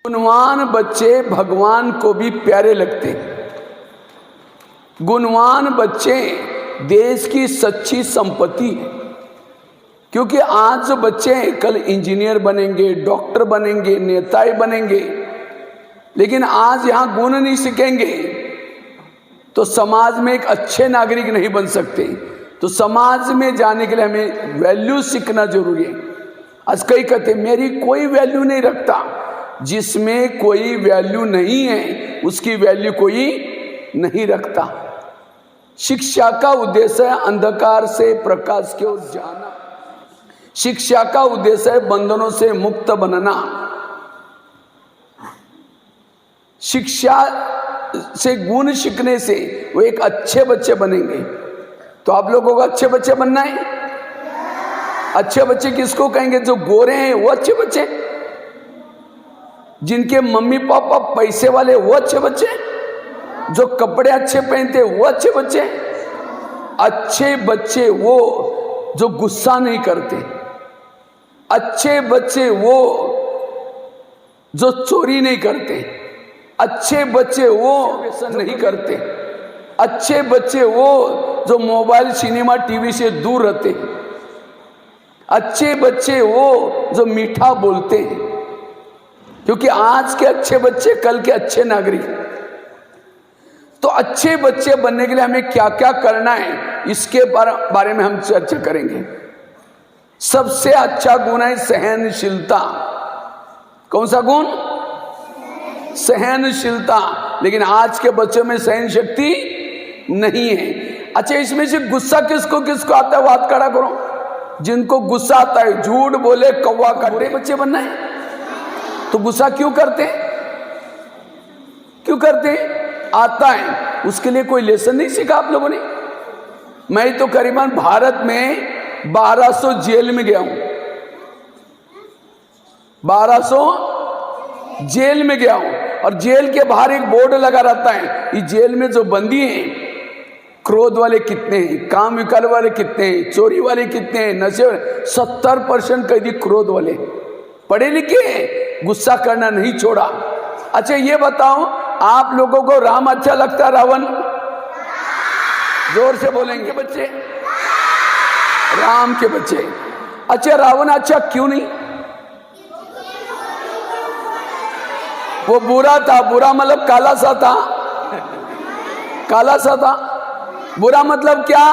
गुणवान बच्चे भगवान को भी प्यारे लगते हैं। गुणवान बच्चे देश की सच्ची संपत्ति है, क्योंकि आज जो बच्चे हैं कल इंजीनियर बनेंगे, डॉक्टर बनेंगे, नेताएं बनेंगे, लेकिन आज यहाँ गुण नहीं सीखेंगे तो समाज में एक अच्छे नागरिक नहीं बन सकते। तो समाज में जाने के लिए हमें वैल्यू सीखना जरूरी है। आज कई कहते मेरी कोई वैल्यू नहीं रखता। जिसमें कोई वैल्यू नहीं है उसकी वैल्यू कोई नहीं रखता। शिक्षा का उद्देश्य है अंधकार से प्रकाश की ओर जाना। शिक्षा का उद्देश्य है बंधनों से मुक्त बनना। शिक्षा से गुण सीखने से वो एक अच्छे बच्चे बनेंगे। तो आप लोगों को अच्छे बच्चे बनना है। अच्छे बच्चे किसको कहेंगे? जो गोरे हैं वो अच्छे बच्चे, जिनके मम्मी पापा पैसे वाले वो अच्छे बच्चे, जो कपड़े अच्छे पहनते वो अच्छे बच्चे। अच्छे बच्चे वो जो गुस्सा नहीं करते। अच्छे बच्चे वो जो चोरी नहीं करते। अच्छे बच्चे वो व्यसन नहीं करते। अच्छे बच्चे वो जो मोबाइल, सिनेमा, टीवी से दूर रहते हैं। अच्छे बच्चे वो जो मीठा बोलते हैं, क्योंकि आज के अच्छे बच्चे कल के अच्छे नागरिक। तो अच्छे बच्चे बनने के लिए हमें क्या क्या करना है इसके बारे में हम चर्चा करेंगे। सबसे अच्छा गुण है सहनशीलता। कौन सा गुण? सहनशीलता। लेकिन आज के बच्चों में सहन शक्ति नहीं है। अच्छा, इसमें से गुस्सा किसको किसको आता है? बात खड़ा करो। जिनको गुस्सा आता है झूठ बोले कौवा का बुरे बच्चे बनना है। तो गुस्सा क्यों करते हैं? क्यों करते हैं? आता है, उसके लिए कोई लेसन नहीं सीखा आप लोगों ने। मैं तो करीबन भारत में 1200 जेल में गया हूं। 1200 जेल में गया हूं। और जेल के बाहर एक बोर्ड लगा रहता है, इस जेल में जो बंदी हैं क्रोध वाले कितने हैं, काम विकार वाले कितने हैं, चोरी वाले कितने हैं, नशे वाले। 70% कैदी क्रोध वाले, पढ़े लिखे, गुस्सा करना नहीं छोड़ा। अच्छा ये बताओ, आप लोगों को राम अच्छा लगता, रावण? जोर से बोलेंगे बच्चे। राम के बच्चे। अच्छा, रावण अच्छा क्यों नहीं? वो बुरा था। बुरा मतलब काला सा था। काला सा था। बुरा मतलब क्या?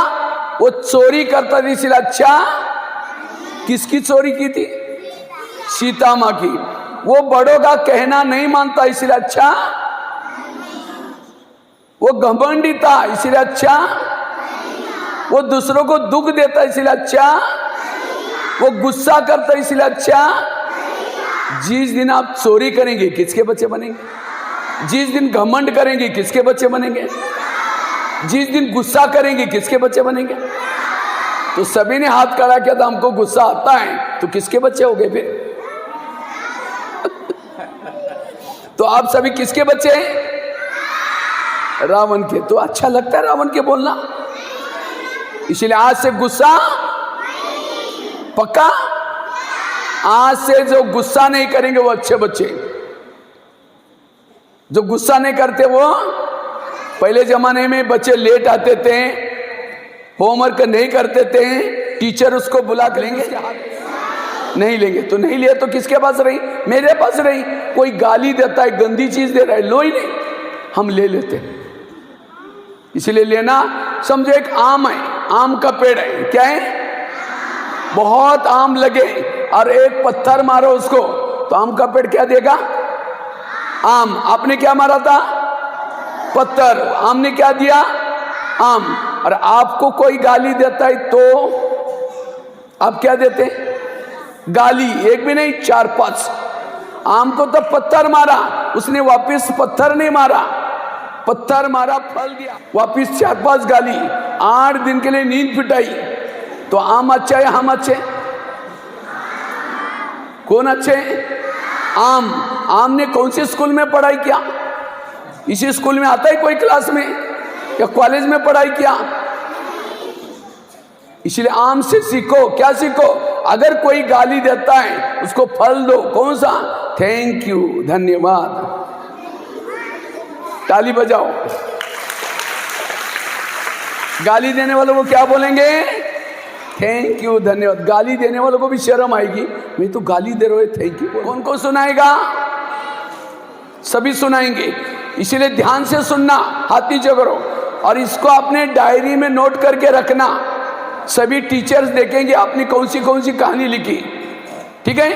वो चोरी करता था, इसलिए अच्छा। किसकी चोरी की थी? सीता माँ की। वो बड़ों का कहना नहीं मानता, इसलिए अच्छा। वो घमंडी था, इसलिए अच्छा। वो दूसरों को दुख देता, इसलिए अच्छा। वो गुस्सा करता, इसलिए अच्छा। जिस दिन आप चोरी करेंगे किसके बच्चे बनेंगे? जिस दिन घमंड करेंगे किसके बच्चे बनेंगे? जिस दिन गुस्सा करेंगे किसके बच्चे बनेंगे? तो सभी ने हाथ खड़ा किया था, हमको गुस्सा आता है। तो किसके बच्चे हो गए फिर? तो आप सभी किसके बच्चे हैं? रावण के। तो अच्छा लगता है रावण के बोलना, इसलिए आज से गुस्सा पक्का। आज से जो गुस्सा नहीं करेंगे वो अच्छे बच्चे। जो गुस्सा नहीं करते वो, पहले जमाने में बच्चे लेट आते थे, होमवर्क नहीं करते थे, टीचर उसको बुला के लेंगे, नहीं लेंगे। तो नहीं लिया तो किसके पास रही? मेरे पास रही। कोई गाली देता है, गंदी चीज दे रहा है, लो ही नहीं, हम ले लेते। इसलिए लेना। समझो एक आम है, आम का पेड़ है, क्या है? बहुत आम लगे और एक पत्थर मारो उसको, तो आम का पेड़ क्या देगा? आम। आपने क्या मारा था? पत्थर। आम ने क्या दिया? आम। और आपको कोई गाली देता है तो आप क्या देते? गाली। एक भी नहीं, 4-5। आम को तो पत्थर मारा, उसने वापिस पत्थर नहीं मारा, पत्थर मारा, फल दिया, वापिस 4-5 गाली, 8 दिन के लिए नींद पिटाई। तो आम अच्छा है, हम अच्छे? कौन अच्छे? आम। आम ने कौन से स्कूल में पढ़ाई किया? इसी स्कूल में आता है कोई क्लास में या कॉलेज में पढ़ाई किया? इसलिए आम से सीखो। क्या सीखो? अगर कोई गाली देता है उसको फल दो। कौन सा? थैंक यू, धन्यवाद। ताली बजाओ। गाली देने वालों को क्या बोलेंगे? थैंक यू, धन्यवाद। गाली देने वालों को भी शर्म आएगी, मैं तो गाली दे रहा हूं, थैंक यू। कौन को सुनाएगा? सभी सुनाएंगे। इसीलिए ध्यान से सुनना, हाथ नीचे करो और इसको अपने डायरी में नोट करके रखना। सभी टीचर्स देखेंगे आपने कौन सी कहानी लिखी। ठीक है?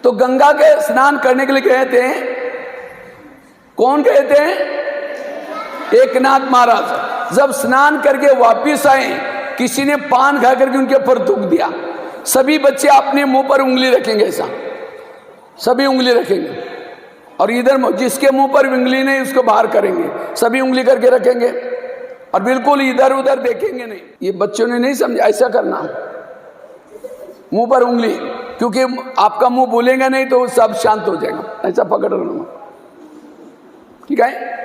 तो गंगा के स्नान करने के लिए गए थे। कौन गए थे? एकनाथ महाराज। जब स्नान करके वापिस आए, किसी ने पान खा करके उनके ऊपर थूक दिया। सभी बच्चे अपने मुंह पर उंगली रखेंगे, ऐसा सभी उंगली रखेंगे और इधर जिसके मुंह पर उंगली नहीं उसको बाहर करेंगे। सभी उंगली करके रखेंगे और बिल्कुल इधर उधर देखेंगे नहीं। ये बच्चों ने नहीं समझा, ऐसा करना, मुंह पर उंगली, क्योंकि आपका मुंह बोलेगा नहीं तो सब शांत हो जाएगा। ऐसा पकड़ रखना, ठीक है?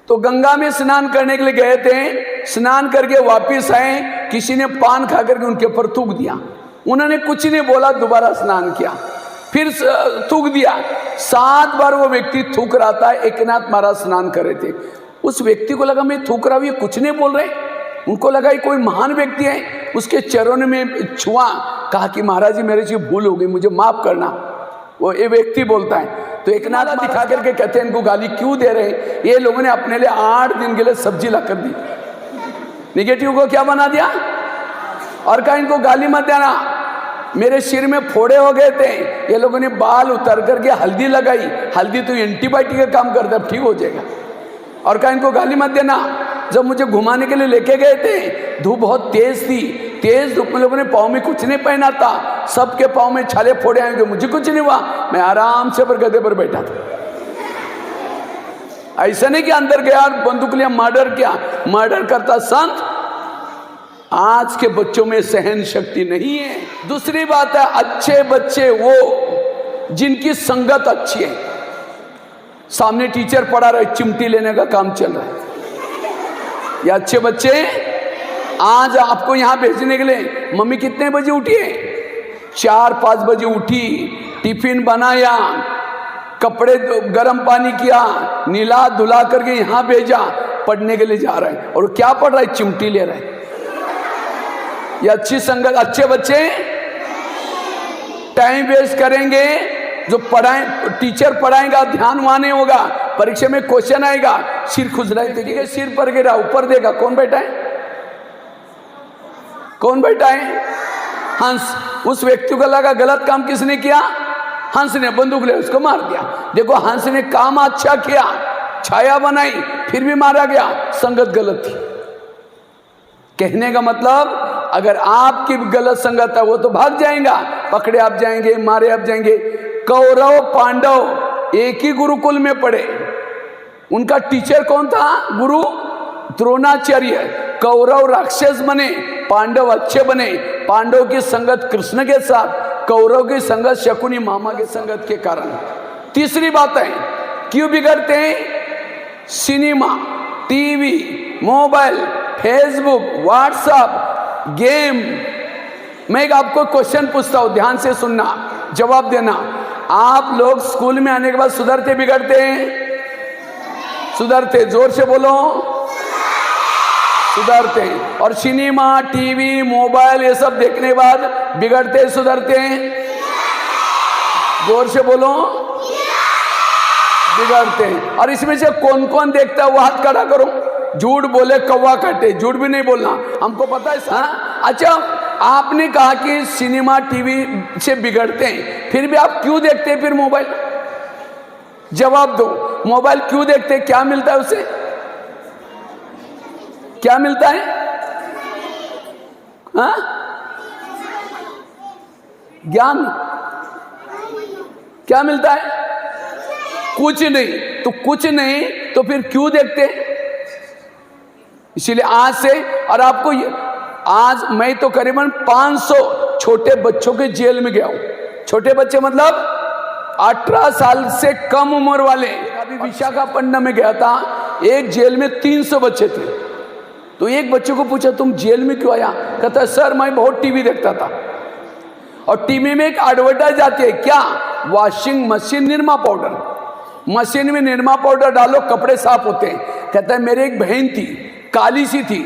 तो गंगा में स्नान करने के लिए गए थे। स्नान करके वापिस आए, किसी ने पान खा करके उनके ऊपर थूक दिया। उन्होंने कुछ नहीं बोला, दोबारा स्नान किया, फिर थूक दिया। 7 बार वो व्यक्ति थूक रहा था। एकनाथ महाराज स्नान कर रहे थे। उस व्यक्ति को लगा मैं थूक रहा हूं, ये कुछ नहीं बोल रहे। उनको लगा ये कोई महान व्यक्ति है। उसके चरणों में छुआ, कहा कि महाराज जी मेरे से भूल हो गई, मुझे माफ करना। वो ये व्यक्ति बोलता है। तो एकनाथ दिखा करके कहते हैं इनको गाली क्यों दे रहे हैं? ये लोगों ने अपने लिए 8 दिन के लिए सब्जी ला कर दी। निगेटिव को क्या बना दिया और कहा इनको गाली मत देना। मेरे सिर में फोड़े हो गए थे, ये लोगों ने बाल उतर करके हल्दी लगाई। हल्दी तो एंटीबायोटिक का काम करता है, ठीक हो जाएगा। और कहा इनको गाली मत देना। जब मुझे घुमाने के लिए लेके गए थे, धूप बहुत तेज थी। तेज धूप में लोगों ने पाँव में कुछ नहीं पहना था, सबके पाँव में छाले फोड़े आएंगे, मुझे कुछ नहीं हुआ। मैं आराम से पर गधे पर बैठा था। ऐसा नहीं कि अंदर गया और बंदूक लिया मर्डर किया। मर्डर करता संत। आज के बच्चों में सहन शक्ति नहीं है। दूसरी बात है, अच्छे बच्चे वो जिनकी संगत अच्छी है। सामने टीचर पढ़ा रहे, चिमटी लेने का काम चल रहा है। ये अच्छे बच्चे आज आपको यहां भेजने के लिए, मम्मी कितने बजे उठी है? 4-5 बजे उठी, टिफिन बनाया, कपड़े गर्म पानी किया, नीला धुला करके यहां भेजा, पढ़ने के लिए जा रहा है। और क्या पढ़ रहा है? चिमटी ले रहा है। ये अच्छी संगत। अच्छे बच्चे टाइम वेस्ट करेंगे। जो पढ़ाए टीचर पढ़ाएगा, ध्यान वहां नहीं होगा। परीक्षा में क्वेश्चन आएगा, सिर खुजलाए देखिए, सिर पर गिरा, ऊपर देगा। कौन बैठा है? कौन बैठा है? हंस। उस व्यक्ति को लगा गलत काम किसने किया? हंस ने बंदूक ले उसको मार दिया। देखो हंस ने काम अच्छा किया, छाया बनाई, फिर भी मारा गया। संगत गलत थी। कहने का मतलब, अगर आपकी गलत संगत है वो तो भाग जाएगा, पकड़े आप जाएंगे, मारे आप जाएंगे। कौरव पांडव एक ही गुरुकुल में पढ़े। उनका टीचर कौन था? गुरु द्रोणाचार्य। कौरव राक्षस बने, पांडव अच्छे बने। पांडव की संगत कृष्ण के साथ, कौरव की संगत शकुनी मामा के संगत के कारण। तीसरी बात है, क्यों बिगड़ते हैं? Cinema, TV, mobile, Facebook, WhatsApp, game. मैं एक आपको क्वेश्चन पूछता हूं, ध्यान से सुनना, जवाब देना। आप लोग स्कूल में आने के बाद सुधरते बिगड़ते हैं? सुधरते। जोर से बोलो। सुधरते हैं। और सिनेमा, टीवी, मोबाइल ये सब देखने के बाद बिगड़ते सुधरते हैं? जोर से बोलो। बिगड़ते हैं। और इसमें से कौन कौन देखता है वो हाथ खड़ा करो। झूठ बोले कौवा काटे, झूठ भी नहीं बोलना, हमको पता है। हाँ? अच्छा, आपने कहा कि सिनेमा टीवी से बिगड़ते हैं, फिर भी आप क्यों देखते हैं फिर मोबाइल? जवाब दो। मोबाइल क्यों देखते हैं? क्या मिलता है उससे? क्या मिलता है? हाँ? ज्ञान। क्या मिलता है? कुछ नहीं। तो कुछ नहीं तो फिर क्यों देखते? इसीलिए आज से, और आपको आज मैं तो करीबन 500 छोटे बच्चों के जेल में गया हूं। छोटे बच्चे मतलब 18 साल से कम उम्र वाले। अभी विशाखापट्टनम में गया था, एक जेल में 300 बच्चे थे। तो एक बच्चे को पूछा तुम जेल में क्यों आया? कहता है सर मैं बहुत टीवी देखता था और टीवी में एक एडवर्टाइज आती है, क्या? Washing machine Nirma powder. Machine में निरमा पाउडर डालो कपड़े साफ होते हैं। कहता है मेरी एक बहन थी, काली सी थी,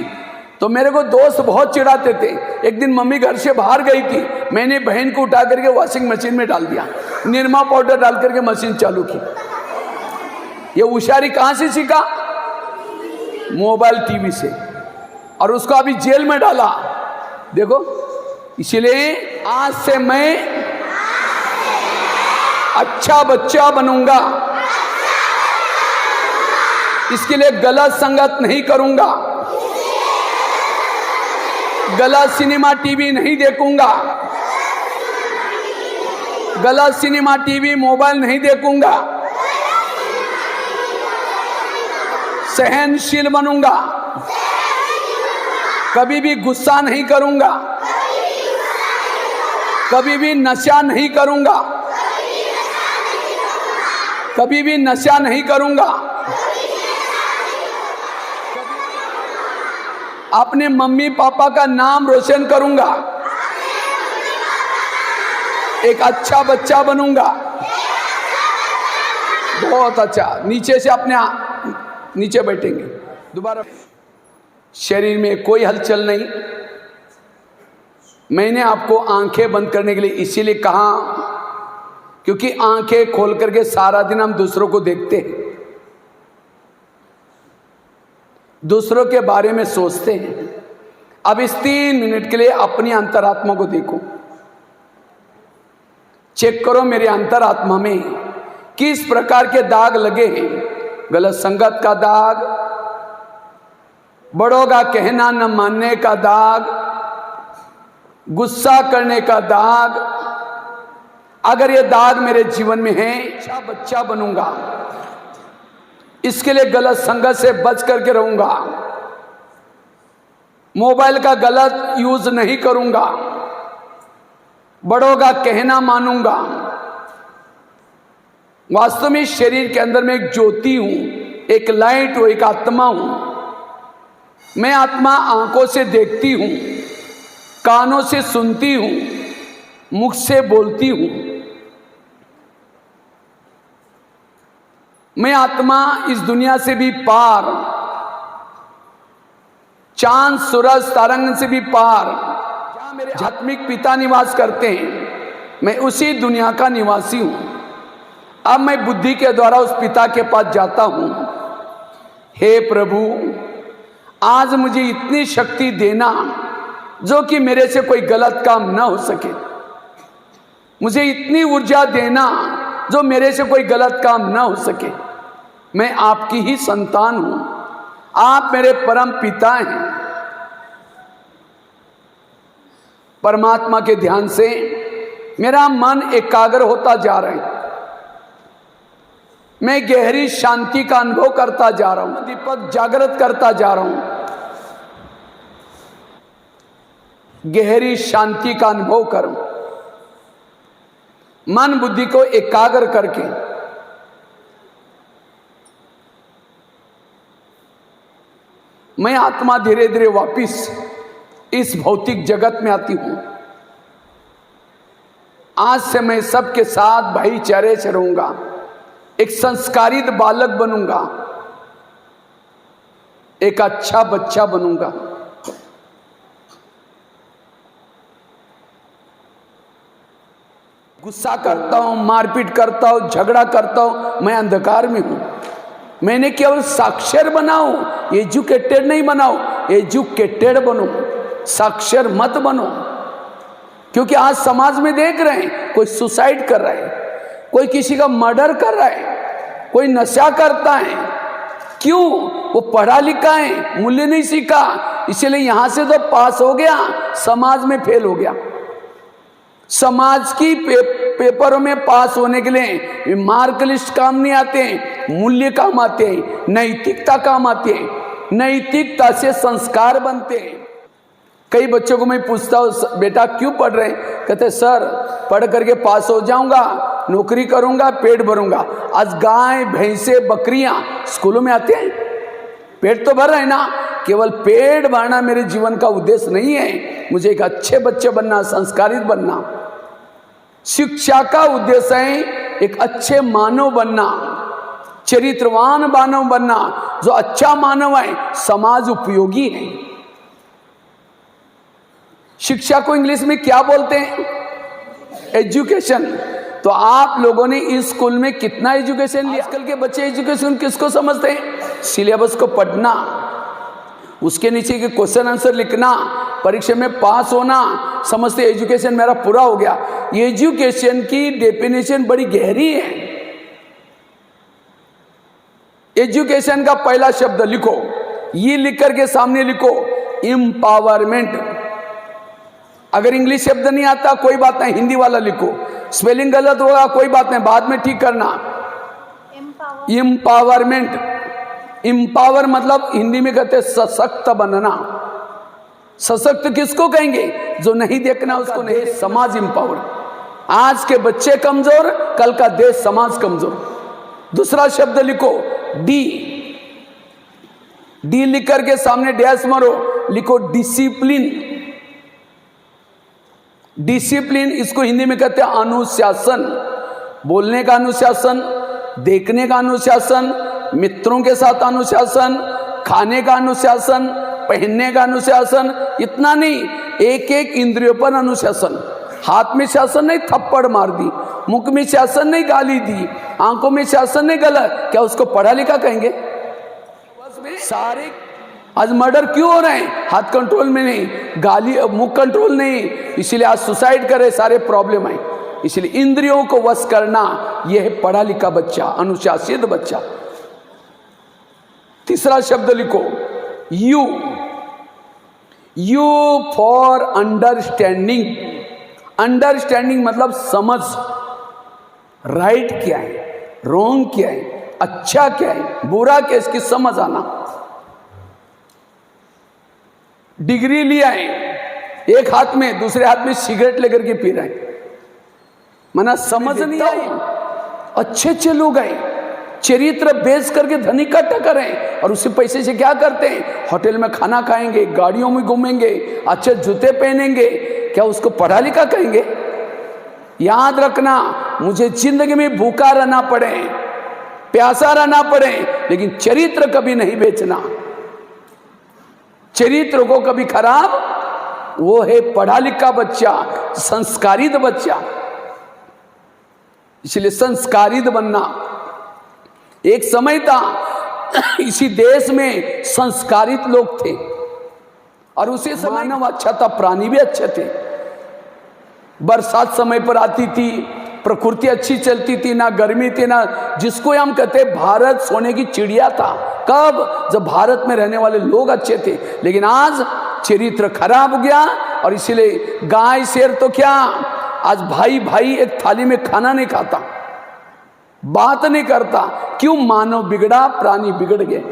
तो मेरे को दोस्त बहुत चिढ़ाते थे। एक दिन मम्मी घर से बाहर गई थी, मैंने बहन को उठा करके वॉशिंग मशीन में डाल दिया, निरमा पाउडर डाल करके मशीन चालू की। ये होशियारी कहां से सीखा? मोबाइल टीवी से। और उसको अभी जेल में डाला। देखो, इसलिए आज से मैं अच्छा बच्चा बनूंगा, इसके लिए गलत संगत नहीं करूंगा, गलत सिनेमा टीवी नहीं देखूंगा, गलत सिनेमा टीवी मोबाइल नहीं देखूंगा, सहनशील बनूंगा, कभी भी गुस्सा नहीं करूंगा, कभी भी नशा नहीं करूंगा, कभी भी नशा नहीं करूंगा, अपने मम्मी पापा का नाम रोशन करूंगा, एक अच्छा बच्चा बनूंगा। बहुत अच्छा। नीचे से अपने नीचे बैठेंगे। दोबारा शरीर में कोई हलचल नहीं। मैंने आपको आंखें बंद करने के लिए इसीलिए कहा क्योंकि आंखें खोल करके सारा दिन हम दूसरों को देखते हैं, दूसरों के बारे में सोचते हैं। अब इस 3 मिनट के लिए अपनी अंतरात्मा को देखो, चेक करो मेरी अंतरात्मा में किस प्रकार के दाग लगे हैं। गलत संगत का दाग, बड़ों का कहना न मानने का दाग, गुस्सा करने का दाग। अगर ये दाग मेरे जीवन में है, अच्छा बच्चा बनूंगा, इसके लिए गलत संगत से बच करके रहूंगा, मोबाइल का गलत यूज नहीं करूंगा, बड़ों का कहना मानूंगा। वास्तव में शरीर के अंदर में एक ज्योति हूं, एक लाइट हूं, एक आत्मा हूं। मैं आत्मा आंखों से देखती हूं, कानों से सुनती हूं, मुख से बोलती हूं। मैं आत्मा इस दुनिया से भी पार, चांद सूरज तारंग से भी पार, जहां मेरे आत्मिक पिता निवास करते हैं, मैं उसी दुनिया का निवासी हूं। अब मैं बुद्धि के द्वारा उस पिता के पास जाता हूं। हे प्रभु, आज मुझे इतनी शक्ति देना जो कि मेरे से कोई गलत काम ना हो सके। मुझे इतनी ऊर्जा देना जो मेरे से कोई गलत काम ना हो सके। मैं आपकी ही संतान हूं, आप मेरे परम पिता हैं। परमात्मा के ध्यान से मेरा मन एकाग्र होता जा रहा है। मैं गहरी शांति का अनुभव करता जा रहा हूं, दीपक जागृत करता जा रहा हूं। गहरी शांति का अनुभव करूं, मन बुद्धि को एकाग्र करके। मैं आत्मा धीरे धीरे वापिस इस भौतिक जगत में आती हूं। आज से मैं सबके साथ भाईचारे से रहूंगा, एक संस्कारित बालक बनूंगा, एक अच्छा बच्चा बनूंगा। गुस्सा करता हूं, मारपीट करता हूं, झगड़ा करता हूं, मैं अंधकार में हूं। मैंने केवल साक्षर बनाऊं, एजुकेटेड नहीं बनाओ, एजुकेटेड बनो, साक्षर मत बनो। क्योंकि आज समाज में देख रहे हैं, कोई सुसाइड कर रहा है, कोई किसी का मर्डर कर रहा है, कोई नशा करता है। क्यों? वो पढ़ा लिखा है, मूल्य नहीं सीखा, इसलिए यहां से तो पास हो गया, समाज में फेल हो गया। समाज की पेपरों में पास होने के लिए मार्क लिस्ट काम नहीं आते, मूल्य काम आते हैं, नैतिकता काम आती है, नैतिकता से संस्कार बनते हैं। कई बच्चों को मैं पूछता हूँ, बेटा क्यों पढ़ रहे हैं? कहते सर पढ़ करके पास हो जाऊंगा, नौकरी करूंगा, पेट भरूंगा। आज गाय भैंसे बकरियां स्कूलों में आते हैं, पेट तो भर रहे हैं ना, केवल पेट भरना मेरे जीवन का उद्देश्य नहीं है, मुझे एक अच्छे बच्चे बनना, संस्कारित बनना। शिक्षा का उद्देश्य है एक अच्छे मानव बनना, चरित्रवान मानव बनना। जो अच्छा मानव है समाज उपयोगी है। शिक्षा को इंग्लिश में क्या बोलते हैं? एजुकेशन। तो आप लोगों ने इस स्कूल में कितना एजुकेशन लिया? आजकल के बच्चे एजुकेशन किसको समझते हैं? सिलेबस को पढ़ना, उसके नीचे के क्वेश्चन आंसर लिखना, परीक्षा में पास होना, समझते एजुकेशन मेरा पूरा हो गया। एजुकेशन की डेफिनेशन बड़ी गहरी है। एजुकेशन का पहला शब्द लिखो, ये लिख करके सामने लिखो एम्पावरमेंट। अगर इंग्लिश शब्द नहीं आता कोई बात नहीं, हिंदी वाला लिखो। स्पेलिंग गलत होगा कोई बात नहीं, बाद में ठीक करना। एम्पावरमेंट। एम्पावर मतलब हिंदी में कहते हैं सशक्त बनना। सशक्त किसको कहेंगे? जो नहीं देखना उसको नहीं। समाज एम्पावर। आज के बच्चे कमजोर, कल का देश समाज कमजोर। दूसरा शब्द लिखो डी। डी लिख करके सामने डैश मारो, लिखो डिसिप्लिन। डिसिप्लिन इसको हिंदी में कहते हैं अनुशासन। बोलने का अनुशासन, देखने का अनुशासन, मित्रों के साथ अनुशासन, खाने का अनुशासन, पहनने का अनुशासन। इतना नहीं, एक एक इंद्रियों पर अनुशासन। हाथ में शासन नहीं थप्पड़ मार दी, मुख में शासन नहीं गाली दी, आंखों में शासन नहीं गलत, क्या उसको पढ़ा लिखा कहेंगे? सारे आज मर्डर क्यों हो रहे हैं? हाथ कंट्रोल में नहीं, गाली मुख कंट्रोल नहीं, इसीलिए आज सुसाइड करे, सारे प्रॉब्लम है। इसलिए इंद्रियों को वश करना, यह है पढ़ा लिखा बच्चा, अनुशासित बच्चा। तीसरा शब्द लिखो you. You for understanding. Understanding मतलब समझ। राइट क्या है, रॉन्ग क्या है, अच्छा क्या है, बुरा क्या है, इसकी समझ आना। डिग्री लिया है, एक हाथ में, दूसरे हाथ में सिगरेट लेकर के पी रहे हैं, मना समझ नहीं आई। अच्छे अच्छे लोग हैं, चरित्र बेच करके धन इकट्ठा करें और उसी पैसे से क्या करते हैं? होटल में खाना खाएंगे, गाड़ियों में घूमेंगे, अच्छे जूते पहनेंगे, क्या उसको पढ़ा लिखा कहेंगे? याद रखना, मुझे जिंदगी में भूखा रहना पड़े, प्यासा रहना पड़े, लेकिन चरित्र कभी नहीं बेचना। चरित्र को कभी खराब, वो है पढ़ा लिखा बच्चा, संस्कारित बच्चा। इसलिए संस्कारित बनना। एक समय था इसी देश में संस्कारित लोग थे और उसी समय मानव अच्छा था, प्राणी भी अच्छे थे। बरसात समय पर आती थी, प्रकृति अच्छी चलती थी, ना गर्मी थी ना, जिसको हम कहते भारत सोने की चिड़िया था। कब? जब भारत में रहने वाले लोग अच्छे थे। लेकिन आज चरित्र खराब हो गया और इसीलिए गाय शेर तो क्या, आज भाई भाई एक थाली में खाना नहीं खाता, बात नहीं करता। क्यों? मानव बिगड़ा, प्राणी बिगड़ गए।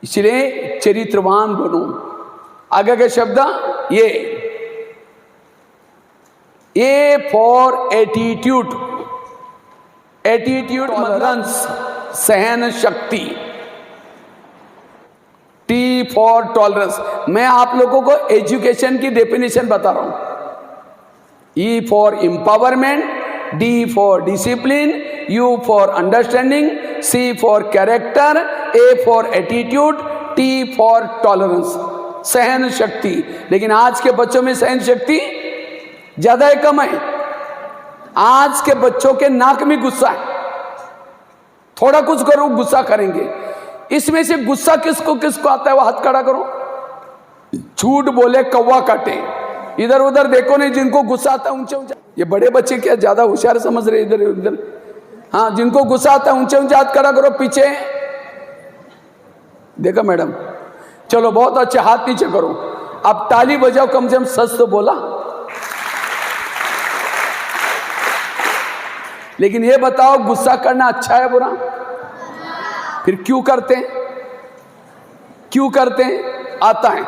इसलिए चरित्रवान बनो। आगे के शब्द ये ए फॉर एटीट्यूड। एटीट्यूड टॉलरेंस, सहन शक्ति। T for tolerance. मैं आप लोगों को एजुकेशन की डेफिनेशन बता रहा हूं। E for empowerment, D for discipline, U for understanding, C for character, A for attitude, T for tolerance, सहन शक्ति। लेकिन आज के बच्चों में सहन शक्ति ज्यादा है कम है? आज के बच्चों के नाक में गुस्सा है, थोड़ा कुछ करो गुस्सा करेंगे। इसमें से गुस्सा किसको किसको आता है? वो हाथ खड़ा करो। झूठ बोले कौवा काटे, इधर उधर देखो नहीं। जिनको गुस्सा आता है ऊंचे ऊंचे, ये बड़े बच्चे क्या ज्यादा होशियार समझ रहे इधर उधर? हाँ, जिनको गुस्सा आता है ऊंचे ऊंचे हाथ खड़ा करो। पीछे देखो मैडम, चलो बहुत अच्छे, हाथ नीचे करो। अब ताली बजाओ, कम से कम सच तो बोला। लेकिन ये बताओ, गुस्सा करना अच्छा है बुरा? फिर क्यों करते हैं? क्यों करते हैं? आता है,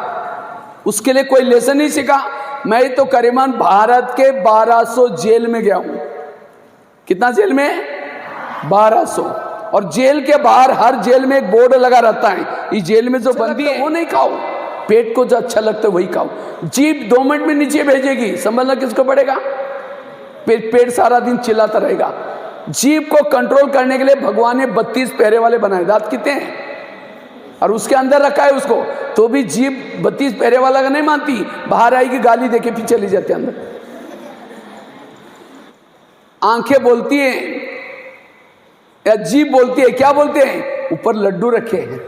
उसके लिए कोई लेसन नहीं सीखा। मैं तो करीबन भारत के 1200 जेल में गया हूं। कितना जेल में? 1200। और जेल के बाहर हर जेल में एक बोर्ड लगा रहता है, इस जेल में जो बंदी है वो नहीं खाओ, पेट को जो अच्छा लगता है वही खाओ। जीभ 2 मिनट में नीचे भेजेगी, समझना किसको पड़ेगा? पेट सारा दिन चिल्लाता रहेगा। जीभ को कंट्रोल करने के लिए भगवान ने 32 पैरे वाले बनाए, दांत कितने हैं, और उसके अंदर रखा है उसको, तो भी जीभ 32 पैरे वाला का नहीं मानती, बाहर आएगी गाली देके फिर चली जाती अंदर। आंखें बोलती हैं या जीभ बोलती है, क्या बोलते हैं? ऊपर लड्डू रखे हैं।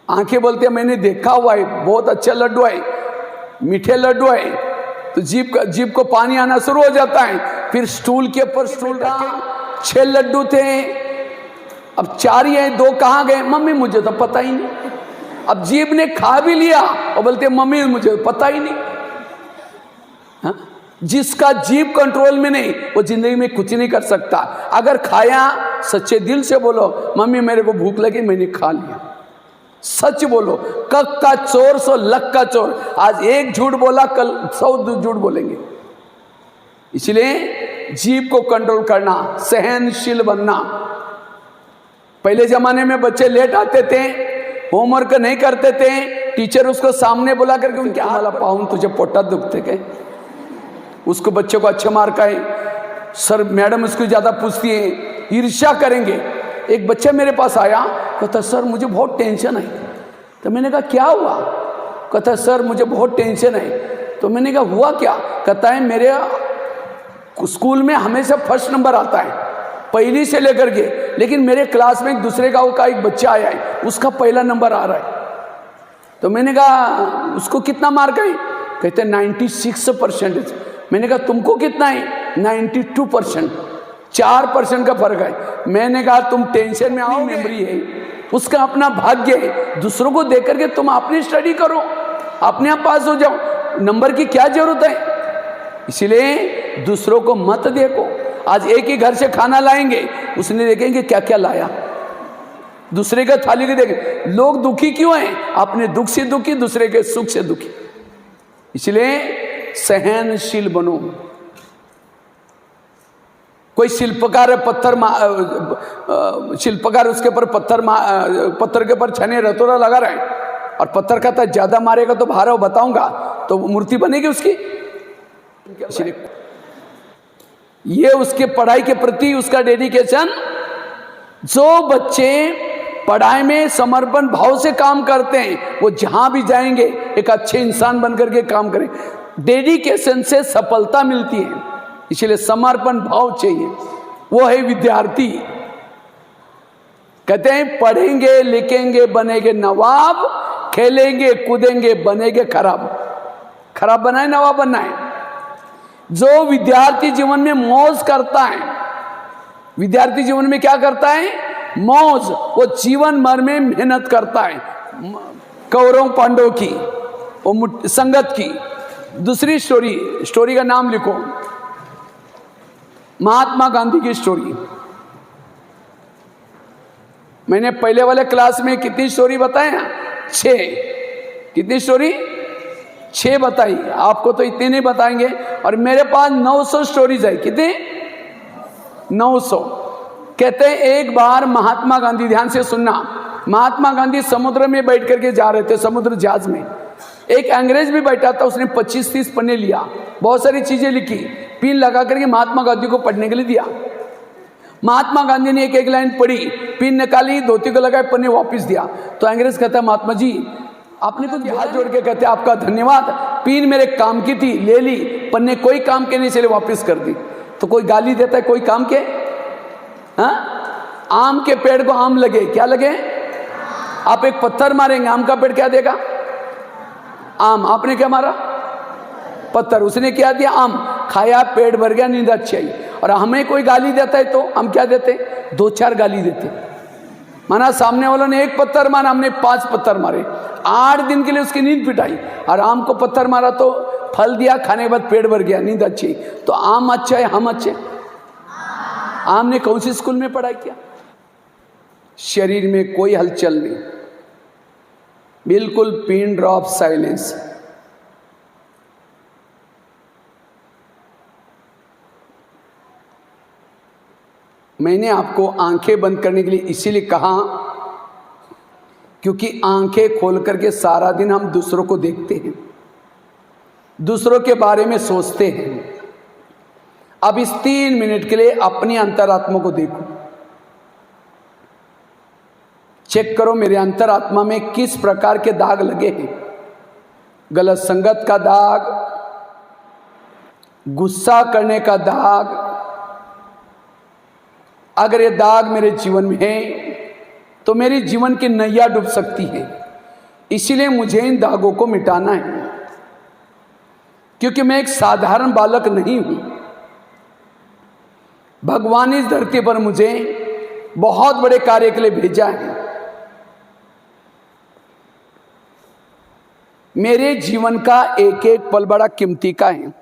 आंखें बोलती है मैंने देखा हुआ है, बहुत अच्छा लड्डू है, मीठे लड्डू है, तो जीभ को पानी आना शुरू हो जाता है। फिर स्टूल के ऊपर स्टूल रखे, 6 लड्डू थे, अब 4 ही हैं, 2 कहाँ गए? मम्मी मुझे तो पता ही नहीं। अब जीभ ने खा भी लिया और बोलते मम्मी मुझे पता ही नहीं। हा? जिसका जीभ कंट्रोल में नहीं वो जिंदगी में कुछ नहीं कर सकता। अगर खाया सच्चे दिल से बोलो मम्मी मेरे को भूख लगी मैंने खा लिया, सच बोलो। कक का चोर सो लक का चोर, आज एक झूठ बोला कल 100 झूठ बोलेंगे। इसलिए जीभ को कंट्रोल करना, सहनशील बनना। पहले जमाने में बच्चे लेट आते थे, होमवर्क नहीं करते थे, टीचर उसको सामने बुला करके उनके वाला पाऊं तुझे पोटा दुखते के, उसको बच्चे को अच्छे मार्क आए, सर मैडम उसको ज़्यादा पूछती है, ईर्ष्या करेंगे। एक बच्चा मेरे पास आया, कहता सर मुझे बहुत टेंशन है। तो मैंने कहा क्या हुआ? कहता सर मुझे बहुत टेंशन है। तो मैंने कहा हुआ क्या? कहता है मेरे स्कूल में हमेशा फर्स्ट नंबर आता है, पहली से लेकर के, लेकिन मेरे क्लास में दूसरे गाँव का एक बच्चा आया है, उसका पहला नंबर आ रहा है। तो मैंने कहा उसको कितना मार्क है? कहते 96%। मैंने कहा तुमको कितना है? 92%, 4% का फर्क है। मैंने कहा तुम टेंशन में आओ, मेमोरी है, उसका अपना भाग्य है, दूसरों को देख करके तुम अपनी स्टडी करो, अपने आप पास हो जाओ, नंबर की क्या जरूरत है? इसलिए दूसरों को मत देखो। आज एक ही घर से खाना लाएंगे, उसने देखेंगे क्या क्या लाया, दूसरे का थाली के देखें। लोग दुखी क्यों हैं? अपने दुख से दुखी, दूसरे के सुख से दुखी। इसलिए सहनशील बनो। कोई शिल्पकार है, शिल्पकार उसके ऊपर पत्थर के ऊपर छने रतोड़ा लगा रहा है, और पत्थर का तो ज्यादा मारेगा तो भारा बताऊंगा तो मूर्ति बनेगी उसकी। इसलिए ये उसके पढ़ाई के प्रति उसका डेडिकेशन। जो बच्चे पढ़ाई में समर्पण भाव से काम करते हैं वो जहां भी जाएंगे एक अच्छे इंसान बनकर के काम करें। डेडिकेशन से सफलता मिलती है, इसलिए समर्पण भाव चाहिए। वो है विद्यार्थी। कहते हैं पढ़ेंगे लिखेंगे बनेंगे नवाब, खेलेंगे कूदेंगे बनेंगे खराब। खराब बनाए नवाब बनना है। जो विद्यार्थी जीवन में मौज करता है, विद्यार्थी जीवन में क्या करता है? मौज। वो जीवन भर में मेहनत करता है। कौरव पांडव की वो संगत की। दूसरी स्टोरी का नाम लिखो, महात्मा गांधी की स्टोरी। मैंने पहले वाले क्लास में कितनी स्टोरी बताए? 6। कितनी स्टोरी? 6 बताई। आपको तो इतनी नहीं बताएंगे, और मेरे पास 900 स्टोरीज है। कितने? 900। कहते हैं एक बार महात्मा गांधी, ध्यान से सुनना, महात्मा गांधी समुद्र में बैठ करके जा रहे थे, समुद्र जहाज में। एक अंग्रेज भी बैठा था, उसने 25-30 पन्ने लिया, बहुत सारी चीजें लिखी, पिन लगा करके महात्मा गांधी को पढ़ने के लिए दिया। महात्मा गांधी ने एक लाइन पढ़ी, पिन निकाली, धोती को लगाए, पन्ने वापस दिया। तो अंग्रेज कहता है महात्मा जी आपने तो हाथ जोड़ के कहते आपका धन्यवाद, पिन मेरे काम की थी, ले ली, पन्ने कोई काम के नहीं, चले वापस कर दी। तो कोई गाली देता है कोई काम के? हाँ, आम के पेड़ को आम लगे, क्या लगे? आप एक पत्थर मारेंगे, आम का पेड़ क्या देगा? आम। आपने क्या मारा? पत्थर। उसने क्या दिया? आम। खाया, पेट भर गया, नींद अच्छी आई। और हमें कोई गाली देता है तो हम क्या देते? 2-4 गाली देते। माना सामने वालों ने 1 पत्थर मारा, हमने 5 पत्थर मारे, 8 दिन के लिए उसकी नींद पिटाई। और आम को पत्थर मारा तो फल दिया, खाने के बाद पेट भर गया, नींद अच्छी। तो आम अच्छा है, हम अच्छे? आम ने कौन सी स्कूल में पढ़ाई किया? शरीर में कोई हलचल नहीं, बिल्कुल पिन ड्रॉप साइलेंस। मैंने आपको आंखें बंद करने के लिए इसीलिए कहा क्योंकि आंखें खोल करके सारा दिन हम दूसरों को देखते हैं, दूसरों के बारे में सोचते हैं। अब इस 3 मिनट के लिए अपनी अंतरात्मा को देखो, चेक करो मेरे अंतरात्मा में किस प्रकार के दाग लगे हैं। गलत संगत का दाग, गुस्सा करने का दाग। अगर ये दाग मेरे जीवन में है तो मेरे जीवन की नैया डूब सकती है। इसीलिए मुझे इन दागों को मिटाना है, क्योंकि मैं एक साधारण बालक नहीं हूं। भगवान इस धरती पर मुझे बहुत बड़े कार्य के लिए भेजा है। मेरे जीवन का एक एक पल बड़ा कीमती का है।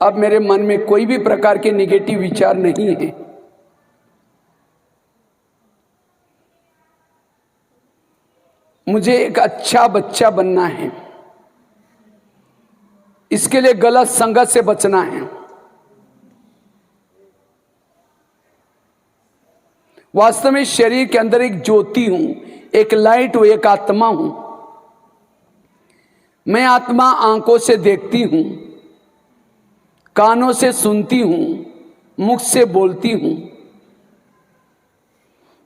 अब मेरे मन में कोई भी प्रकार के नेगेटिव विचार नहीं है। मुझे एक अच्छा बच्चा बनना है, इसके लिए गलत संगत से बचना है। वास्तव में शरीर के अंदर एक ज्योति हूं, एक लाइट हूं, एक आत्मा हूं। मैं आत्मा आंखों से देखती हूं, कानों से सुनती हूं, मुख से बोलती हूं।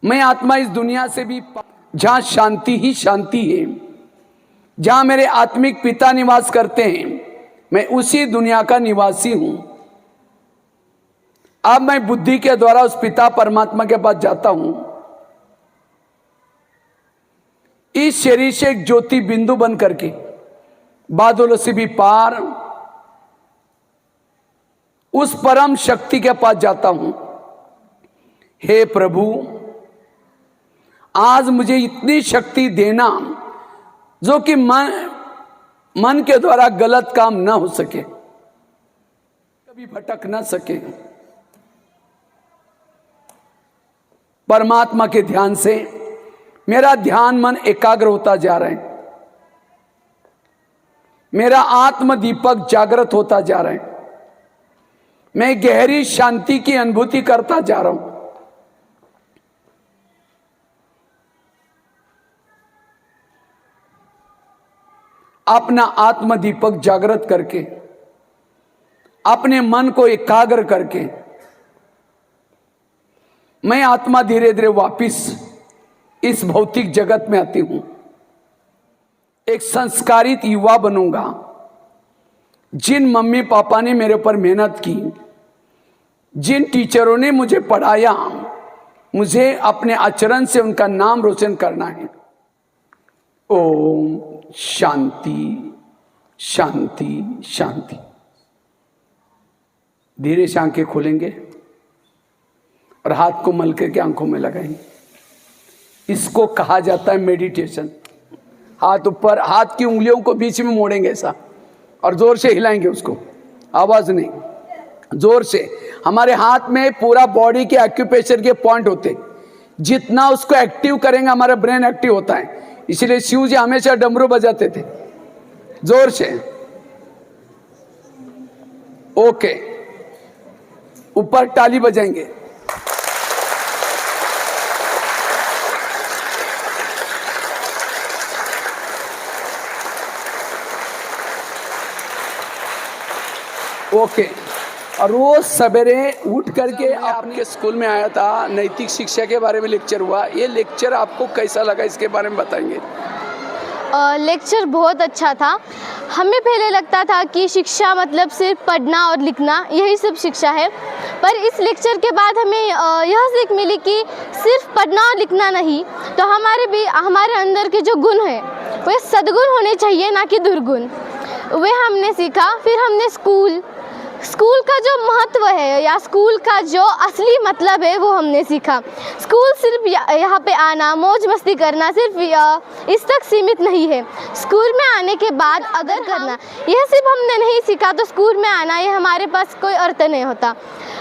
मैं आत्मा इस दुनिया से भी, जहां शांति ही शांति है, जहां मेरे आत्मिक पिता निवास करते हैं, मैं उसी दुनिया का निवासी हूं। अब मैं बुद्धि के द्वारा उस पिता परमात्मा के पास जाता हूं। इस शरीर से एक ज्योति बिंदु बन करके बादलों से भी पार उस परम शक्ति के पास जाता हूं। हे प्रभु, आज मुझे इतनी शक्ति देना जो कि मन के द्वारा गलत काम ना हो सके, कभी भटक ना सके। परमात्मा के ध्यान से मेरा ध्यान मन एकाग्र होता जा रहा है। मेरा आत्म दीपक जागृत होता जा रहा है। मैं गहरी शांति की अनुभूति करता जा रहा हूं। अपना आत्म दीपक जागृत करके, अपने मन को एकाग्र करके, मैं आत्मा धीरे धीरे वापिस इस भौतिक जगत में आती हूं। एक संस्कारित युवा बनूंगा। जिन मम्मी पापा ने मेरे ऊपर मेहनत की, जिन टीचरों ने मुझे पढ़ाया, मुझे अपने आचरण से उनका नाम रोशन करना है। ओम शांति शांति शांति। धीरे से आंखें खोलेंगे और हाथ को मल करके आंखों में लगाएंगे। इसको कहा जाता है मेडिटेशन। हाथ ऊपर, हाथ की उंगलियों को बीच में मोड़ेंगे ऐसा और जोर से हिलाएंगे उसको, आवाज नहीं, जोर से। हमारे हाथ में पूरा बॉडी के एक्यूप्रेशर के पॉइंट होते, जितना उसको एक्टिव करेंगे हमारा ब्रेन एक्टिव होता है। इसलिए शिव जी हमेशा डमरू बजाते थे जोर से। ओके, ऊपर ताली बजाएंगे। ओके, और रोज सवेरे उठ करके आपके स्कूल में आया था, नैतिक शिक्षा के बारे में लेक्चर हुआ। ये लेक्चर आपको कैसा लगा, इसके बारे में बताएंगे। लेक्चर बहुत अच्छा था। हमें पहले लगता था कि शिक्षा मतलब सिर्फ पढ़ना और लिखना, यही सब शिक्षा है। पर इस लेक्चर के बाद हमें यह सीख मिली कि सिर्फ पढ़ना और लिखना नहीं, तो हमारे अंदर के जो गुण हैं वे सद्गुण होने चाहिए, ना कि दुर्गुण। वे हमने सीखा। फिर हमने स्कूल का जो महत्व है या स्कूल का जो असली मतलब है वो हमने सीखा। स्कूल सिर्फ यहाँ पे आना, मौज मस्ती करना, सिर्फ इस तक सीमित नहीं है। स्कूल में आने के बाद अगर करना, यह सिर्फ हमने नहीं सीखा तो स्कूल में आना ये हमारे पास कोई अर्थ नहीं होता।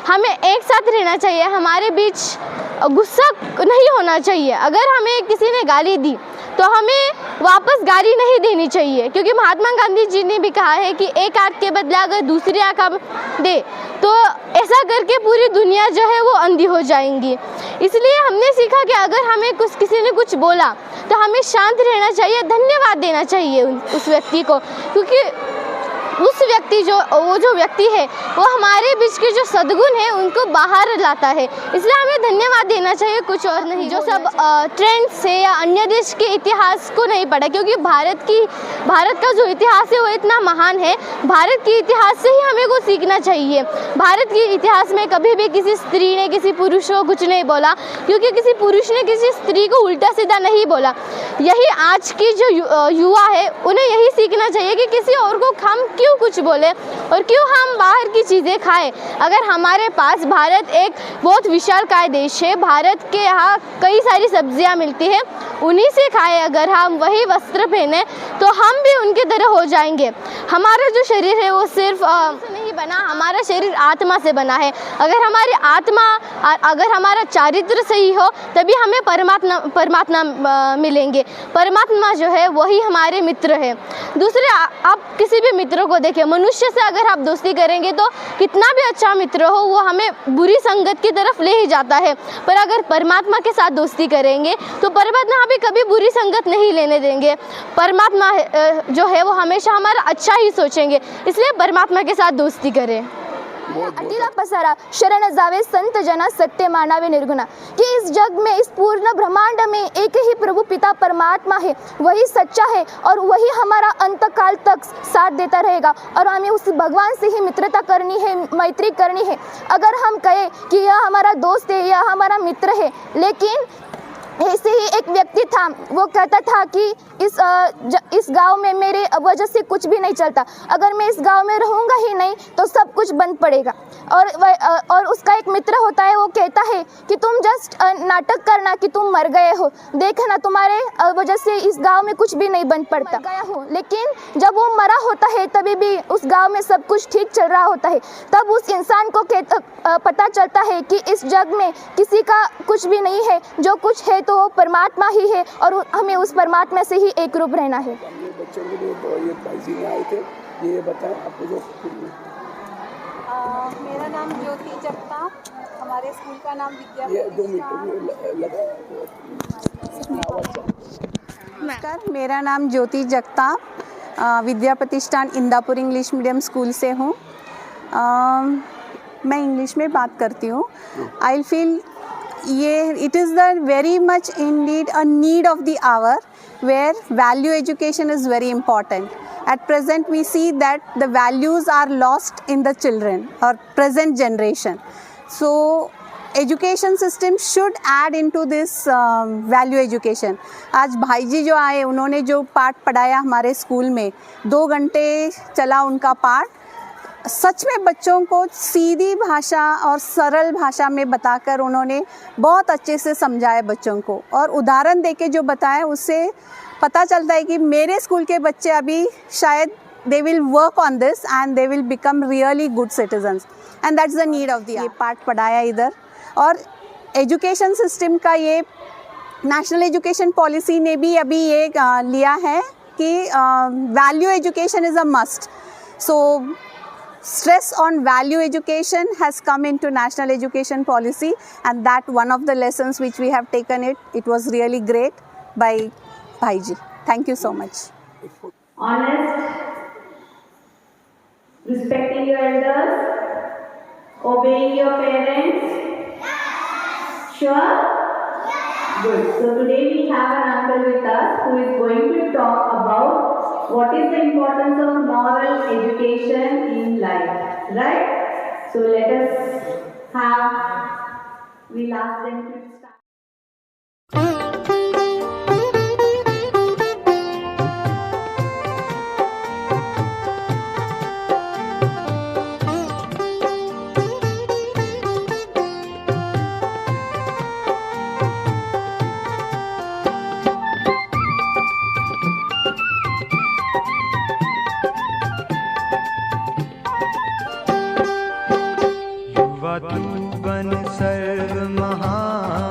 हमें एक साथ रहना चाहिए, हमारे बीच गुस्सा नहीं होना चाहिए। अगर हमें किसी ने गाली दी तो हमें वापस गाली नहीं देनी चाहिए, क्योंकि महात्मा गांधी जी ने भी कहा है कि एक आंख के बदले अगर दूसरी आंख हम दे तो ऐसा करके पूरी दुनिया जो है वो अंधी हो जाएंगी। इसलिए हमने सीखा कि अगर हमें किसी ने कुछ बोला तो हमें शांत रहना चाहिए, धन्यवाद देना चाहिए उस व्यक्ति को, क्योंकि उस व्यक्ति वो जो व्यक्ति है वो हमारे बीच के जो सद्गुण है उनको बाहर लाता है, इसलिए हमें धन्यवाद देना चाहिए, कुछ और नहीं। जो सब ट्रेंड्स है या अन्य देश के इतिहास को नहीं पढ़ा, क्योंकि भारत का जो इतिहास है वो इतना महान है। भारत के इतिहास से ही हमें कुछ सीखना चाहिए। भारत के इतिहास में कभी भी किसी स्त्री ने किसी पुरुष को कुछ नहीं बोला, क्योंकि किसी पुरुष ने किसी स्त्री को उल्टा सीधा नहीं बोला। यही आज की जो युवा है उन्हें यही सीखना चाहिए कि किसी और को हम क्यों कुछ बोले और क्यों हम बाहर की चीज़ें खाएं। अगर हमारे पास भारत एक बहुत विशालकाय देश है, भारत के यहाँ कई सारी सब्जियां मिलती हैं, उन्हीं से खाएं, अगर हम वही वस्त्र पहने तो हम भी उनके तरह हो जाएंगे। हमारा जो शरीर है वो सिर्फ नहीं बना, हमारा शरीर आत्मा से बना है। अगर हमारी आत्मा, अगर हमारा चारित्र सही हो तभी हमें परमात्मा मिलेंगे। परमात्मा जो है वही हमारे मित्र है। दूसरे, आप किसी भी मित्र को देखिए, मनुष्य से अगर आप दोस्ती करेंगे तो कितना भी अच्छा मित्र हो वो हमें बुरी संगत की तरफ ले ही जाता है, पर अगर परमात्मा के साथ दोस्ती करेंगे तो परमात्मा हमें कभी बुरी संगत नहीं लेने देंगे। परमात्मा जो है वो हमेशा हमारा अच्छा ही सोचेंगे, इसलिए परमात्मा के साथ दोस्ती करें। अटीला पसारा शरण जावे संत जना सत्य मानावे निर्गुणा, कि इस जग में, इस पूर्ण ब्रह्मांड में एक ही प्रभु पिता परमात्मा है, वही सच्चा है और वही हमारा अंतकाल तक साथ देता रहेगा। और हमें उस भगवान से ही मित्रता करनी है, मैत्री करनी है। अगर हम कहें कि यह हमारा दोस्त है, यह हमारा मित्र है, लेकिन ऐसे ही एक व्यक्ति था, वो कहता था कि इस गांव में मेरे वजह से कुछ भी नहीं चलता, अगर मैं इस गांव में रहूँगा ही नहीं तो सब कुछ बंद पड़ेगा। और उसका एक मित्र होता है, वो कहता है कि तुम जस्ट नाटक करना कि तुम मर गए हो, देखना तुम्हारे वजह से इस गांव में कुछ भी नहीं बंद पड़ता। गया हो, लेकिन जब वो मरा होता है तभी भी उस गांव में सब कुछ ठीक चल रहा होता है। तब उस इंसान को पता चलता है कि इस जग में किसी का कुछ भी नहीं है, जो कुछ है तो वो परमात्मा ही है और हमें उस परमात्मा से ही एक रूप रहना है। बच्चों के लिए तो ये भाई जी ने आए थे, ये बताएं आपको जो। मेरा नाम ज्योति जगताप, हमारे स्कूल का नाम विद्या। नमस्कार, मेरा नाम ज्योति जगताप, विद्या प्रतिष्ठान इंदापुर इंग्लिश मीडियम स्कूल से हूँ। मैं इंग्लिश में बात करती हूँ। I feel it is the very much indeed a need of the hour where value education is very important. At present we see that the values are lost in the children or present generation. So education system should add into this value education. आज भाई जी जो आए उन्होंने जो पाठ पढ़ाया हमारे school में, 2 घंटे चला उनका पाठ। सच में बच्चों को सीधी भाषा और सरल भाषा में बताकर उन्होंने बहुत अच्छे से समझाया बच्चों को, और उदाहरण देके जो बताया उससे पता चलता है कि मेरे स्कूल के बच्चे अभी शायद they will work on this and they will become really good citizens and that's the need of the hour. ये पाठ पढ़ाया इधर, और एजुकेशन सिस्टम का ये नेशनल एजुकेशन पॉलिसी ने भी अभी ये लिया है कि value education is a must. So stress on value education has come into national education policy, and that one of the lessons which we have taken it was really great by Bhaiji. Thank you so much. Honest, respecting your elders, obeying your parents. Sure? Good. So today we have an uncle with us who is going to talk about what is the importance of moral education in life, right? So let us we'll ask them to start. तू बन सर्व महान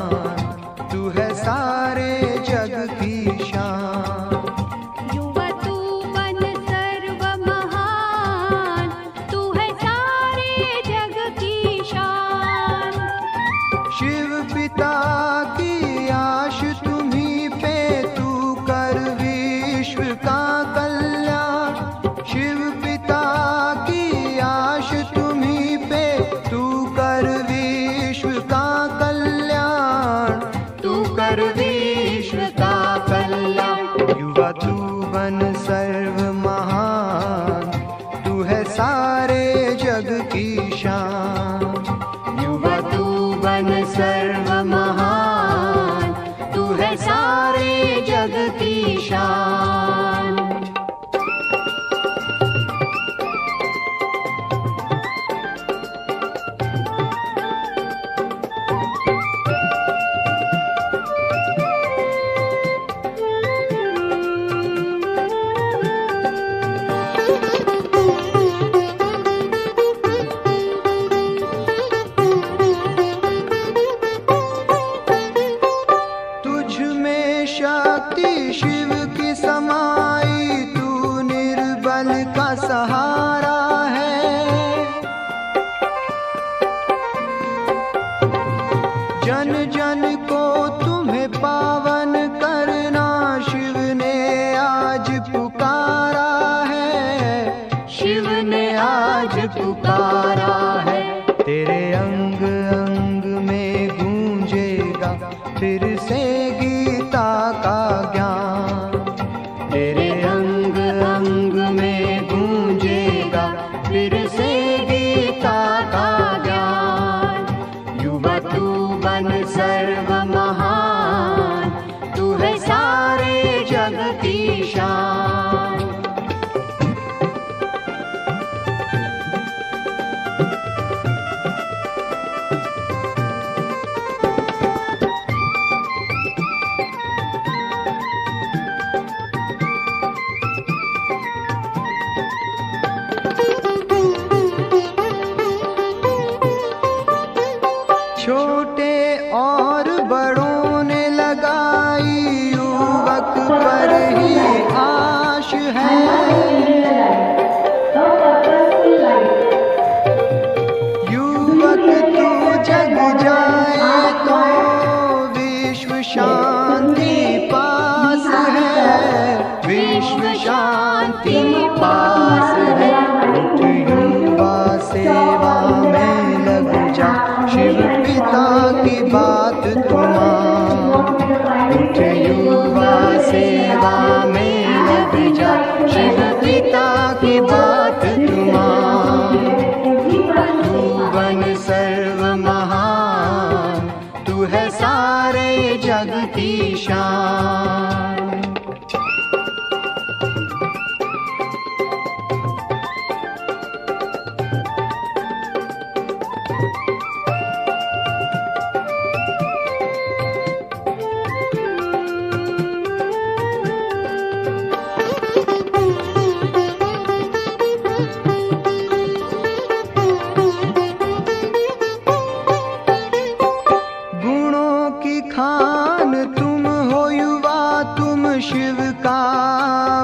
का सहारा है। जन जन को तुम्हें पावन करना शिव ने आज पुकारा है, शिव ने आज पुकारा है। तेरे अंग अंग में गूंजेगा फिर से गीता का ज्ञान, तेरे अंग अंग में गूंजेगा फिर से गीता का ज्ञान। युवा तू बन सर्व महान, तू है सारे जग की शान। छोटे और बड़ों ने लगाई युवक पर ही आश है। युवक तू जग जाए तो विश्व शांति पास है, विश्व शांति पास है। उठ युवा सेवा में लग जा, शिव पिता की बात तुम उठ युवा सेवा में लग जा, शिव पिता की बात तुम। तू बन सर्व महान, तू है सारे जग की शान। खान तुम हो युवा, तुम शिव का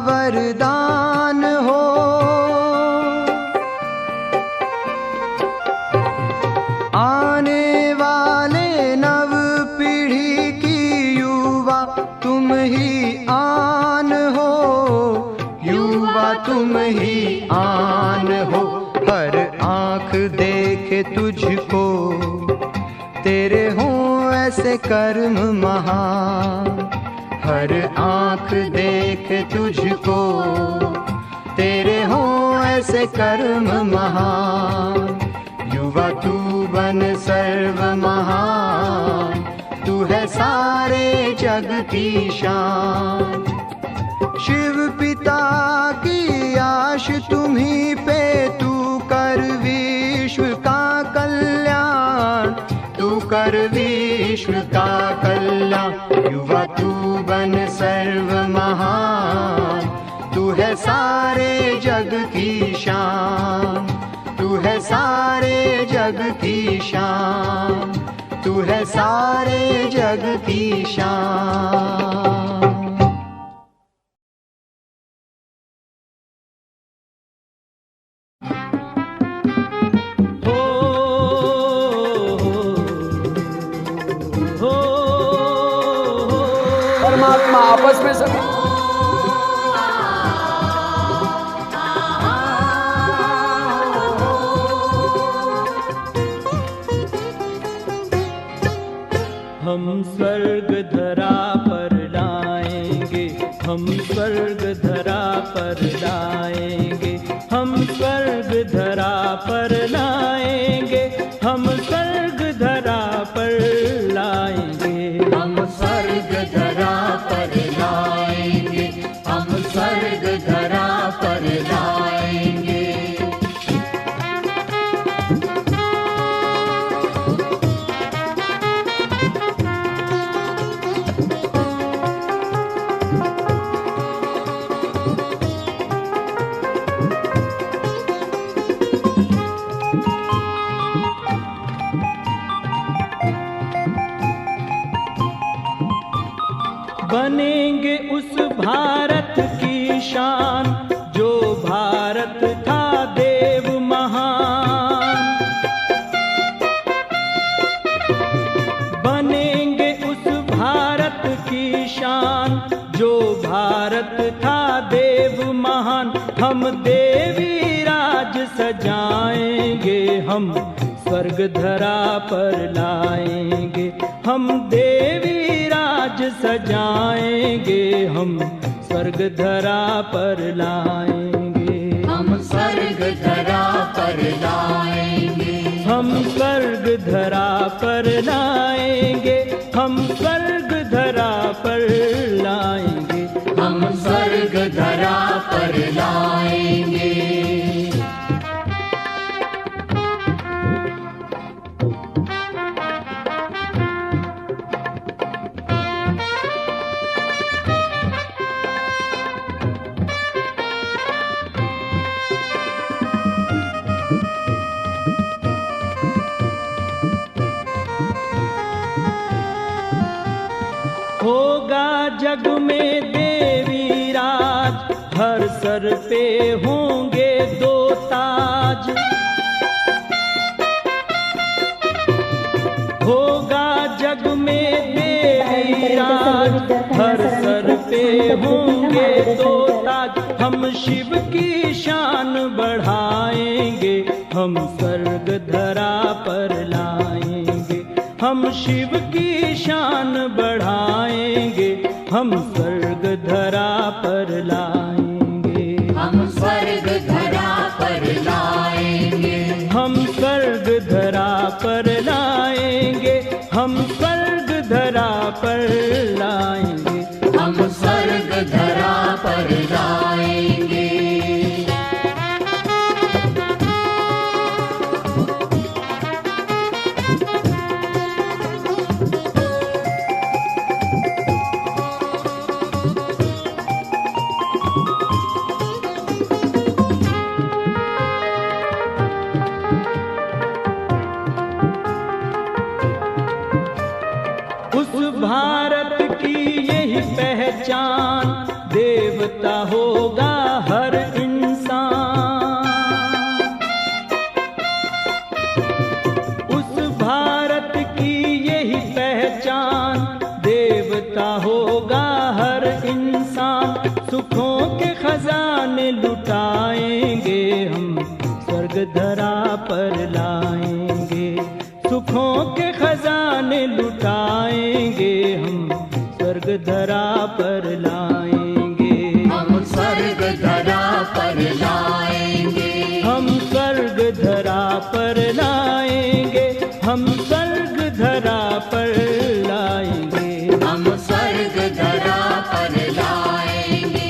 वरदान हो। आने वाले नव पीढ़ी की युवा तुम ही आन हो, युवा तुम ही आन हो। हर आँख देखे तुझको, तेरे हों ऐसे कर्म महान। हर आँख देखे तुझको, तेरे हों ऐसे कर्म महान। युवा तू बन सर्व महान, तू है सारे जग की शान। शिव पिता की आश तुम्ही पे, तू कर विश्व का कल्याण, तू कर विश्व का कल्याण। युवा तू बन सर्व महान, तू है सारे जग की शान, तू है सारे जग की शान, तू है सारे जग की शान। परमात्मा आपस में सभी हम स्वर्ग धरा पर लाएंगे, हम स्वर्ग धरा पर लाएंगे, हम स्वर्ग धरा पर लाएंगे, हम स्वर्ग धरा पर लाएंगे, हम स्वर्ग धरा पर लाएंगे, हम स्वर्ग धरा पर लाएंगे। बनेंगे उस भारत की शान जो भारत भारत था देव महान, बनेंगे उस भारत की शान, जो भारत था देव महान। हम देवी राज सजाएंगे, हम स्वर्ग धरा पर लाएंगे, हम देवी राज सजाएंगे, हम स्वर्ग धरा पर लाएंगे, हम स्वर्ग धरा पर लाएंगे, हम स्वर्ग धरा पर लाएंगे, हम स्वर्ग धरा पर लाएंगे, हम स्वर्ग धरा पर लाएंगे। होगा जग में देवी राज, हर सर पे होंगे दो ताज, होगा जग में देवी राज, हर सर पे होंगे दो ताज। हम शिव की शान बढ़ाएंगे, हम स्वर्ग धरा पर लाएंगे, हम शिव की शान बढ़ाएंगे, हम स्वर्ग धरा पर लाएंगे, हम स्वर्ग धरा पर लाएंगे, हम स्वर्ग धरा पर लाएंगे, हम स्वर्ग धरा पर लाएंगे, हम स्वर्ग धरा पर लाएंगे। उस भारत की यही पहचान, देवता होगा हर इंसान, उस भारत की यही पहचान, देवता होगा हर इंसान। सुखों के खजाने लुटाएंगे, हम स्वर्ग धरा पर लाएंगे, सुखों के खजाने लुटाएंगे, हम स्वर्ग धरा पर लाएंगे, हम स्वर्ग धरा पर लाएंगे, हम स्वर्ग धरा पर लाएंगे, हम स्वर्ग धरा पर लाएंगे, हम स्वर्ग धरा पर लाएंगे।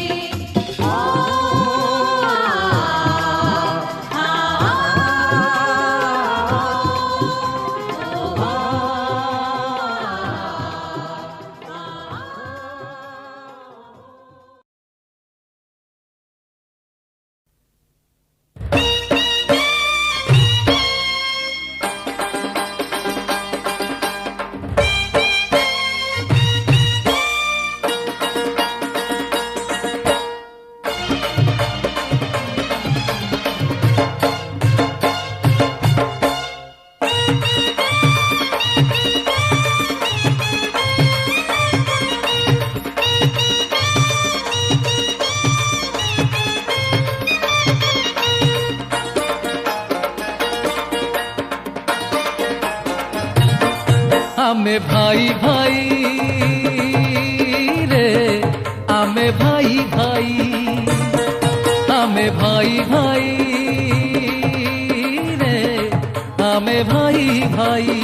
आमे भाई भाई रे, आमे भाई भाई, आमे भाई भाई रे, आमे भाई भाई।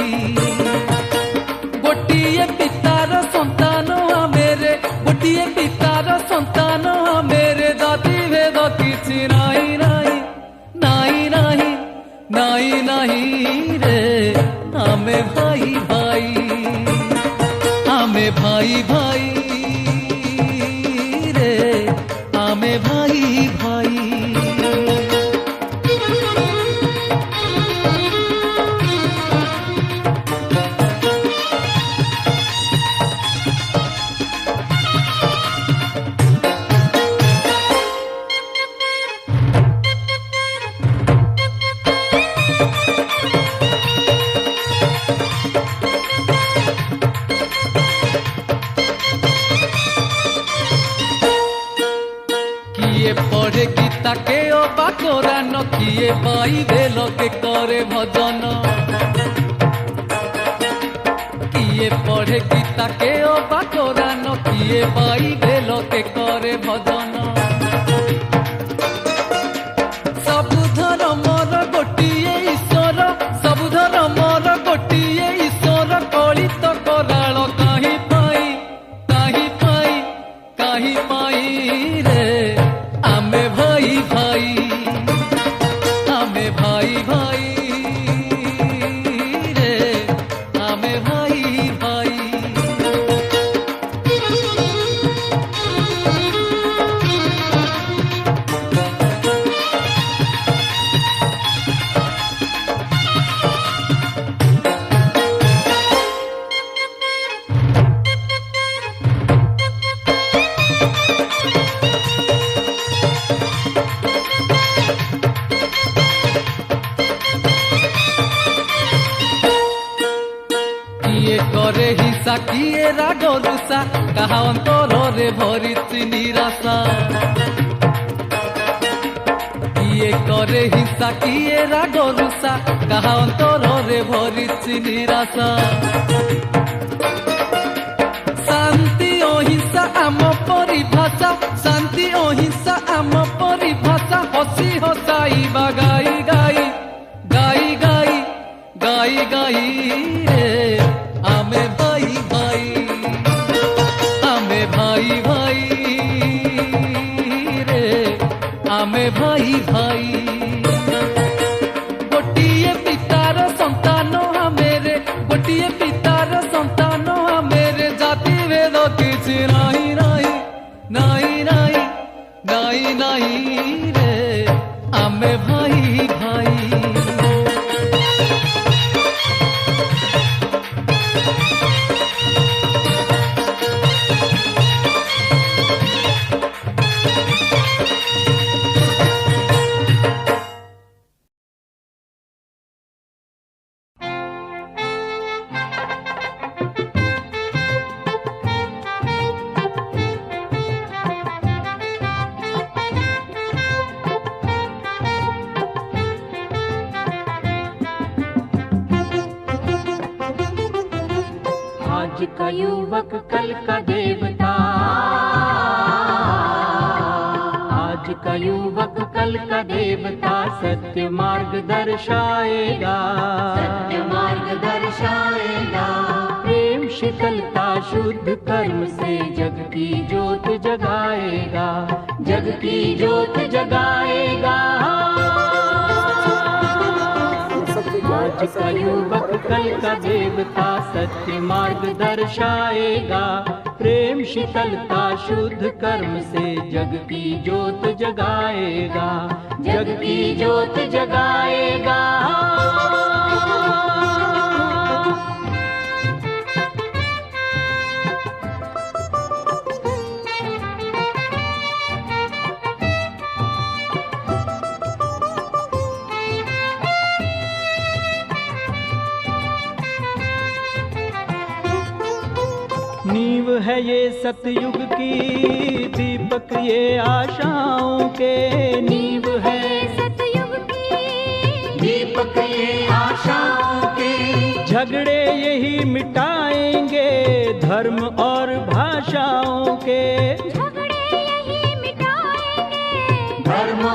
गोटिए पितार संतान आमेरे, गोटिए पितार संतान आमेरे, दाती भेद किछि नाई नाई नाई नाई नाई नाई रे, आमे भाई भाई, आमे भाई भाई रे, आमे भाई भाई। কোরআন কিয়ে বাইবেল কে করে ভজন কিয়ে পড়ে গীতা কে ও বা কোরআন কিয়ে বাইবেল কে করে ভজন সবু ধর্মর গোটিয়ে ঈশ্বর সবু ধর্মর গোটিয়ে ঈশ্বর কলিত কৰাল কাহি পাই রে ଆମେ ଭାଇ ଭାଇ ଆମେ ଭାଇ ଭାଇ রে ଆମେ ଭାଇ ଭାଇ কিয়ে করে হিসা কিয়ে রাগ রুষা কাহা অন্তরে ভরিছি নিরাশা কিয়ে করে হিসা কিয়ে রাগ রুষা কাহা অন্তরে ভরিছি নিরাশা শান্তি অহিংসা আম পরিভাষা শান্তি অহিংসা আম পরিভাষা হসি হসাইবা গাই গাই গাই গাই গাই গাই রে ଆମେ ଭାଇ ଭାଇ ଆମେ ଭାଇ ଭାଇ ରେ ଆମେ ଭାଇ ଭାଇ ଗୋଟିଏ ପିତାର ସନ୍ତାନ ଆମେ ରେ ଗୋଟିଏ ପିତାର ସନ୍ତାନ ଆମେ ରେ ଜାତି ଭେଦ କିଛି ନାହିଁ ନାହିଁ ନାହିଁ ନାହିଁ ନାହିଁ ନାହିଁ ରେ ଆମେ ଭାଇ ଭାଇ आज का युवक कल का देवता आज का युवक कल का देवता सत्य मार्ग दर्शाएगा सत्य मार्ग दर्शाएगा प्रेम शीतलता शुद्ध कर्म से जग की ज्योत जगाएगा जग की ज्योत जगाएगा आज का युवक कल का देवता सत्य मार्ग दर्शाएगा प्रेम शीतलता शुद्ध कर्म से जग की ज्योत जगाएगा जग की ज्योत जगाएगा नींव है ये सतयुग की दीपक ये आशाओं के नींव है सतयुग की दीपक ये आशाओं के झगड़े यही मिटाएंगे धर्म और भाषाओं के झगड़े यही मिटाएंगे धर्म